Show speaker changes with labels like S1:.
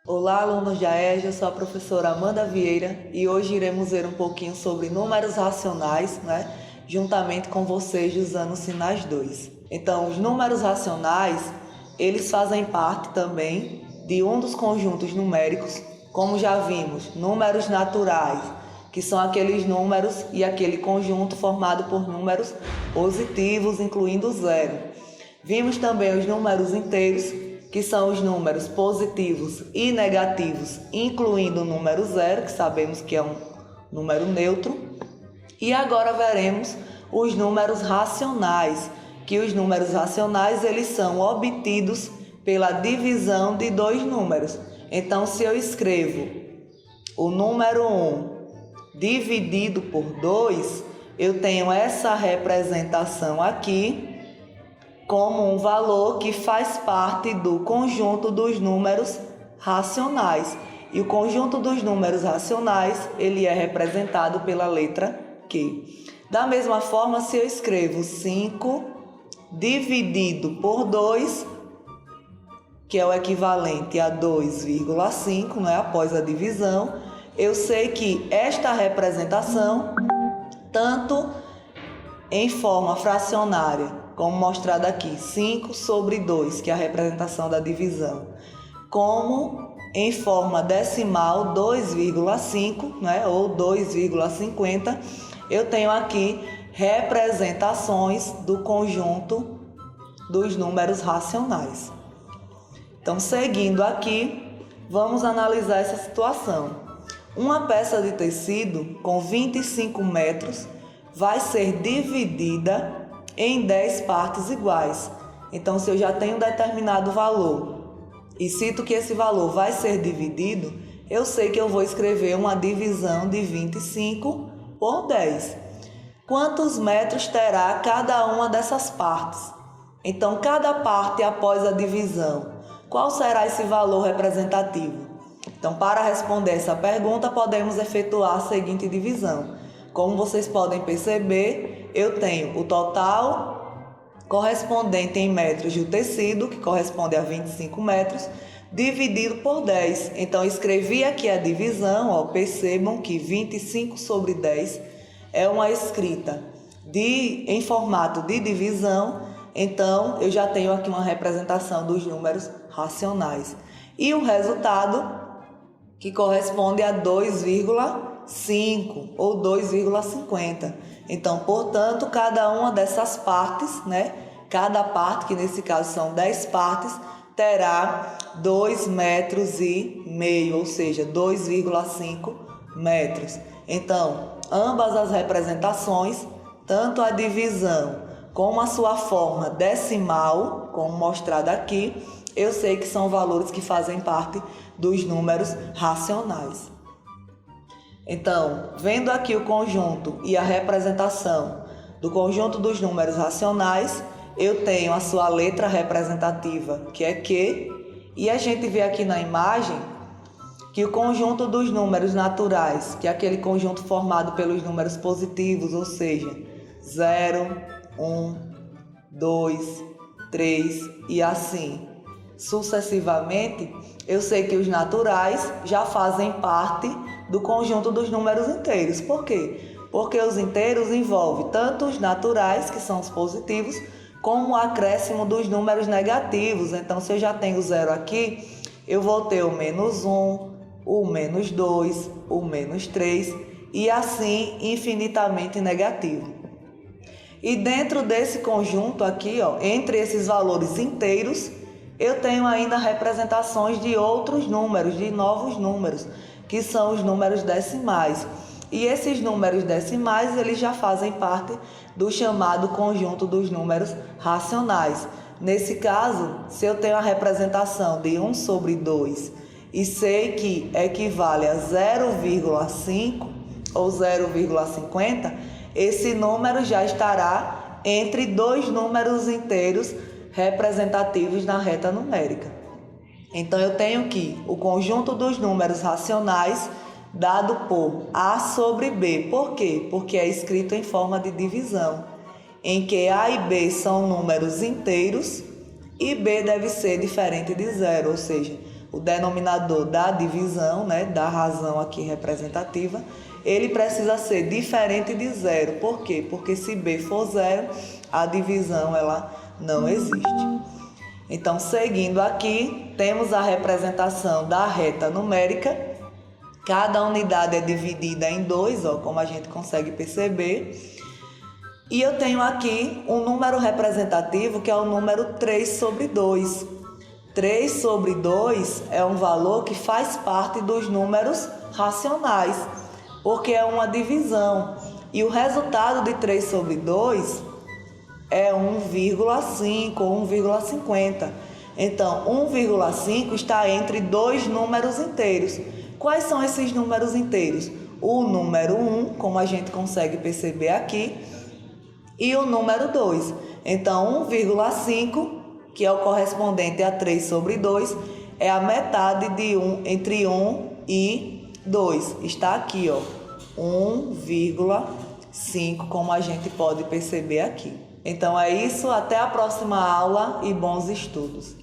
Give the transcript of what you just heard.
S1: Olá, alunos da EJA, eu sou a professora Amanda Vieira e hoje iremos ver um pouquinho sobre números racionais, juntamente com vocês usando o Sinais 2. Então, os números racionais, eles fazem parte também de um dos conjuntos numéricos, como já vimos, números naturais, que são aqueles números e aquele conjunto formado por números positivos, incluindo zero. Vimos também os números inteiros, que são os números positivos e negativos, incluindo o número zero, que sabemos que é um número neutro. E agora veremos os números racionais, que os números racionais eles são obtidos pela divisão de dois números. Então, se eu escrevo o número 1 dividido por 2, eu tenho essa representação aqui como um valor que faz parte do conjunto dos números racionais. E o conjunto dos números racionais, ele é representado pela letra Q. Da mesma forma, se eu escrevo 5 dividido por 2, que é o equivalente a 2,5, após a divisão, eu sei que esta representação, tanto em forma fracionária, como mostrado aqui, 5 sobre 2, que é a representação da divisão, como em forma decimal, 2,5, ou 2,50, eu tenho aqui representações do conjunto dos números racionais. Então, seguindo aqui, vamos analisar essa situação. Uma peça de tecido com 25 metros vai ser dividida em 10 partes iguais. Então, se eu já tenho um determinado valor e cito que esse valor vai ser dividido, eu sei que eu vou escrever uma divisão de 25 por 10. Quantos metros terá cada uma dessas partes? Então, cada parte após a divisão, qual será esse valor representativo? Então, para responder essa pergunta, podemos efetuar a seguinte divisão. Como vocês podem perceber, eu tenho o total correspondente em metros do tecido, que corresponde a 25 metros, dividido por 10. Então, escrevi aqui a divisão, percebam que 25 sobre 10 é uma escrita em formato de divisão, então eu já tenho aqui uma representação dos números racionais. E o resultado, que corresponde a 2,5 ou 2,50. Então, portanto, cada uma dessas partes, cada parte, que nesse caso são 10 partes, terá 2,5 metros, ou seja, 2,5 metros. Então, ambas as representações, tanto a divisão como a sua forma decimal, como mostrado aqui, eu sei que são valores que fazem parte dos números racionais. Então, vendo aqui o conjunto e a representação do conjunto dos números racionais, eu tenho a sua letra representativa, que é Q, e a gente vê aqui na imagem que o conjunto dos números naturais, que é aquele conjunto formado pelos números positivos, ou seja, 0, 1, 2, 3 e assim sucessivamente, eu sei que os naturais já fazem parte do conjunto dos números inteiros. Por quê? Porque os inteiros envolvem tanto os naturais, que são os positivos, como o acréscimo dos números negativos. Então, se eu já tenho 0 aqui, eu vou ter o -1, o -2, o -3 e assim infinitamente negativo. E dentro desse conjunto aqui, entre esses valores inteiros, eu tenho ainda representações de outros números, de novos números, que são os números decimais. E esses números decimais, eles já fazem parte do chamado conjunto dos números racionais. Nesse caso, se eu tenho a representação de 1 sobre 2 e sei que equivale a 0,5 ou 0,50, esse número já estará entre dois números inteiros representativos na reta numérica. Então, eu tenho que o conjunto dos números racionais dado por A sobre B. Por quê? Porque é escrito em forma de divisão, em que A e B são números inteiros e B deve ser diferente de zero, ou seja, o denominador da divisão, né, da razão aqui representativa, ele precisa ser diferente de zero. Por quê? Porque se B for zero, a divisão ela não existe. Então, seguindo aqui, temos a representação da reta numérica. Cada unidade é dividida em 2, como a gente consegue perceber. E eu tenho aqui um número representativo que é o número 3 sobre 2. 3 sobre 2 é um valor que faz parte dos números racionais, porque é uma divisão. E o resultado de 3 sobre 2 é 1,5 ou 1,50. Então, 1,5 está entre dois números inteiros. Quais são esses números inteiros? O número 1, como a gente consegue perceber aqui, e o número 2. Então, 1,5, que é o correspondente a 3 sobre 2, é a metade de entre 1 e 2. Está aqui, 1,5, como a gente pode perceber aqui. Então é isso, até a próxima aula e bons estudos.